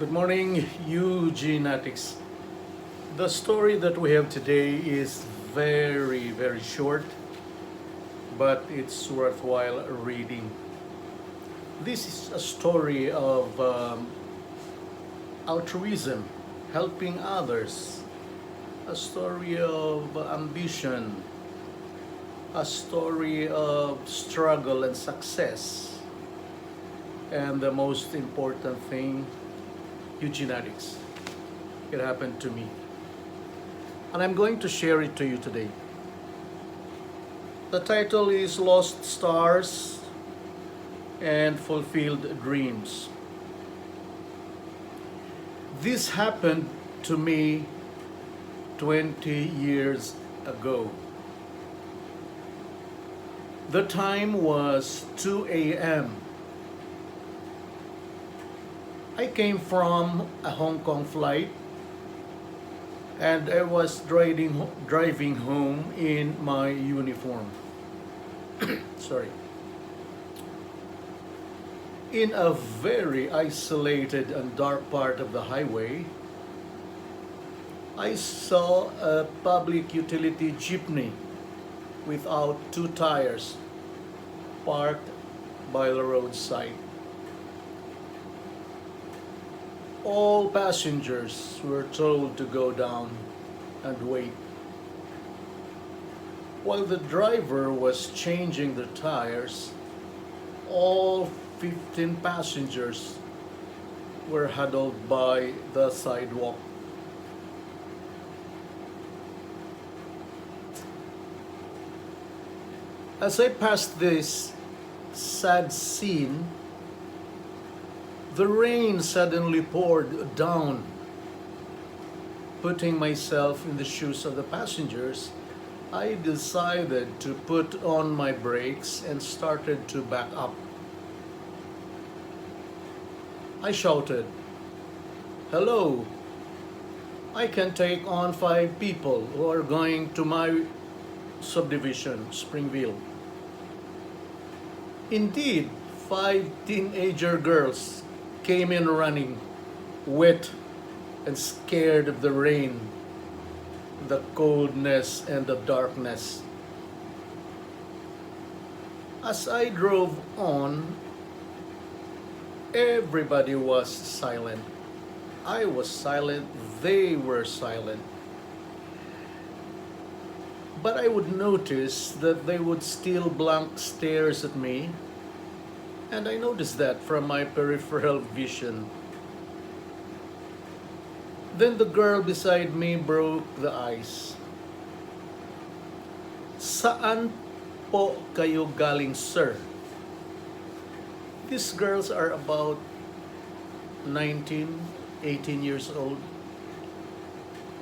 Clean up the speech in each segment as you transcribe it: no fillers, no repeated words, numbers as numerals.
Good morning, Eugenetics. The story that we have today is very short, but it's worthwhile reading. This is a story of altruism, helping others, a story of ambition, a story of struggle and success, and the most important thing, Eugenetics. It happened to me. And I'm going to share it to you today. The title is Lost Stars and Fulfilled Dreams. This happened to me 20 years ago. The time was 2 a.m. I came from a Hong Kong flight and I was driving home in my uniform. Sorry. In a very isolated and dark part of the highway, I saw a public utility jeepney without two tires parked by the roadside. All passengers were told to go down and wait. While the driver was changing the tires, all 15 passengers were huddled by the sidewalk. As I passed this sad scene, the rain suddenly poured down. Putting myself in the shoes of the passengers, I decided to put on my brakes and started to back up. I shouted, "Hello, I can take on 5 people who are going to my subdivision, Springville." Indeed, 5 teenager girls came in running, wet and scared of the rain, the coldness and the darkness. As I drove on, everybody was silent. I was silent, they were silent. But I would notice that they would steal blank stares at me, and I noticed that from my peripheral vision. Then the girl beside me broke the ice. "Saan po kayo galing, sir?" These girls are about 19, 18 years old.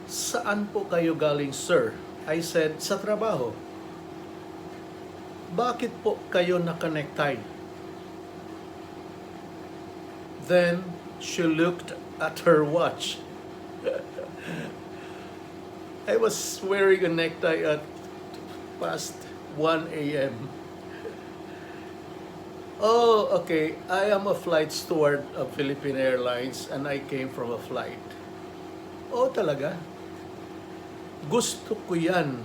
"Saan po kayo galing, sir?" I said, "Sa trabaho." "Bakit po kayo naka-necktie?" Then she looked at her watch. I was wearing a necktie at past 1 a.m. "Oh, okay. I am a flight steward of Philippine Airlines and I came from a flight." "Oh, talaga? Gusto ko yan.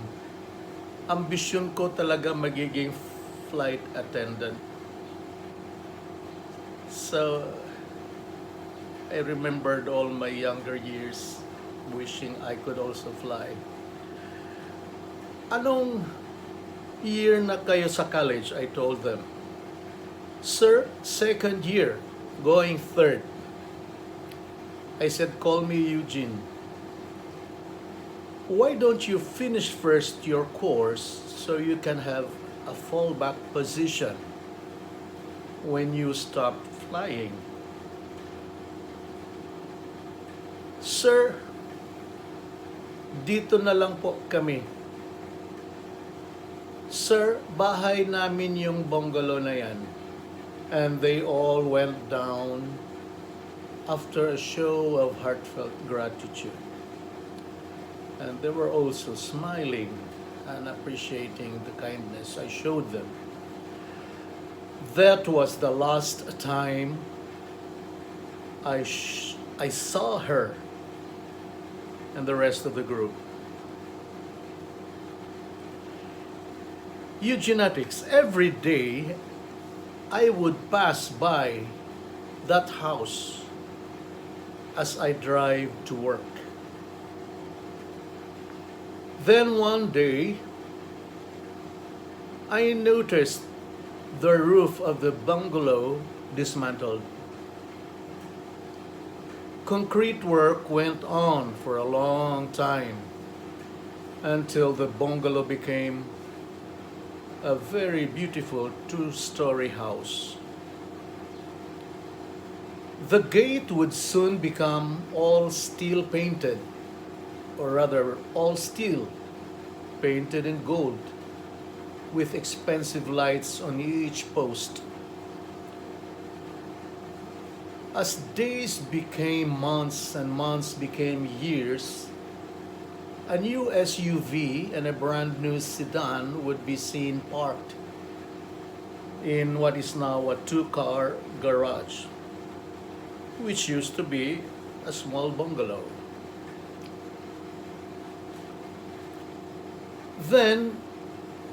Ambisyon ko talaga magiging flight attendant." So, I remembered all my younger years wishing I could also fly. "Anong year na kayo sa college?" I told them. "Sir, second year, going third." I said, "Call me Eugene." "Why don't you finish first your course so you can have a fallback position when you stop flying?" "Sir, dito na lang po kami." "Sir, bahay namin yung bungalow na yan." And they all went down after a show of heartfelt gratitude. And they were also smiling and appreciating the kindness I showed them. That was the last time I I saw her and the rest of the group. Eugenetics, every day I would pass by that house as I drive to work. Then one day, I noticed the roof of the bungalow dismantled. Concrete work went on for a long time until the bungalow became a very beautiful two-story house. The gate would soon become all steel painted, or rather, all steel painted in gold, with expensive lights on each post. As days became months and months became years, a new SUV and a brand new sedan would be seen parked in what is now a two-car garage, which used to be a small bungalow. Then,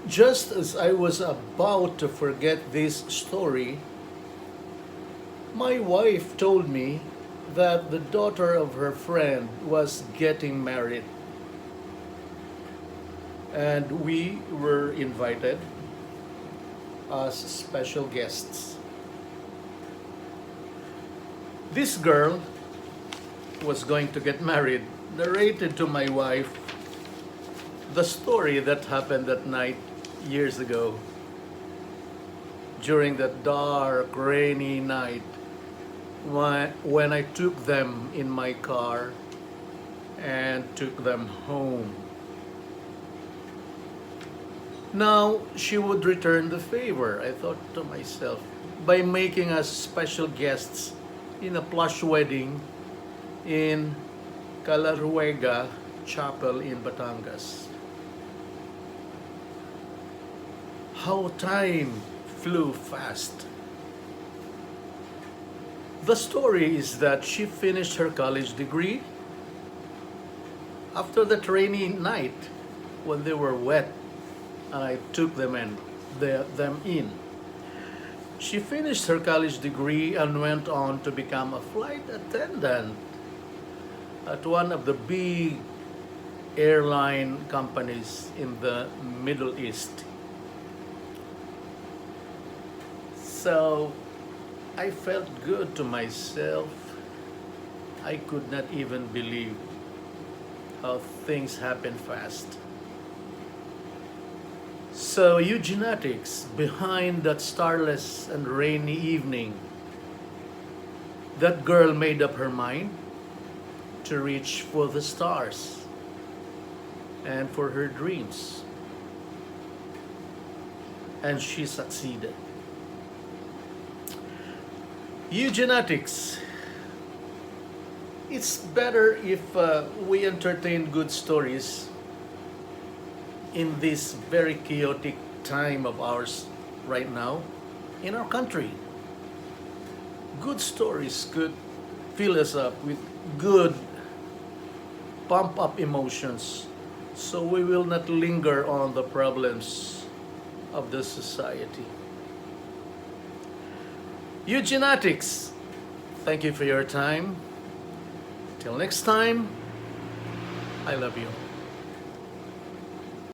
just as I was about to forget this story, my wife told me that the daughter of her friend was getting married, and we were invited as special guests. This girl was going to get married, narrated to my wife the story that happened that night years ago, during that dark, rainy night when I took them in my car and took them home. Now she would return the favor, I thought to myself, by making us special guests in a plush wedding in Calaruega Chapel in Batangas. How time flew fast. The story is that she finished her college degree after that rainy night when they were wet and I took them in. She finished her college degree and went on to become a flight attendant at one of the big airline companies in the Middle East. So I felt good to myself. I could not even believe how things happen fast. So eugenetics, behind that starless and rainy evening, that girl made up her mind to reach for the stars and for her dreams. And she succeeded. Eugenetics. It's better if we entertain good stories in this very chaotic time of ours right now in our country. Good stories could fill us up with good pump up emotions so we will not linger on the problems of the society. Eugenetics, thank you for your time. Till next time, I love you.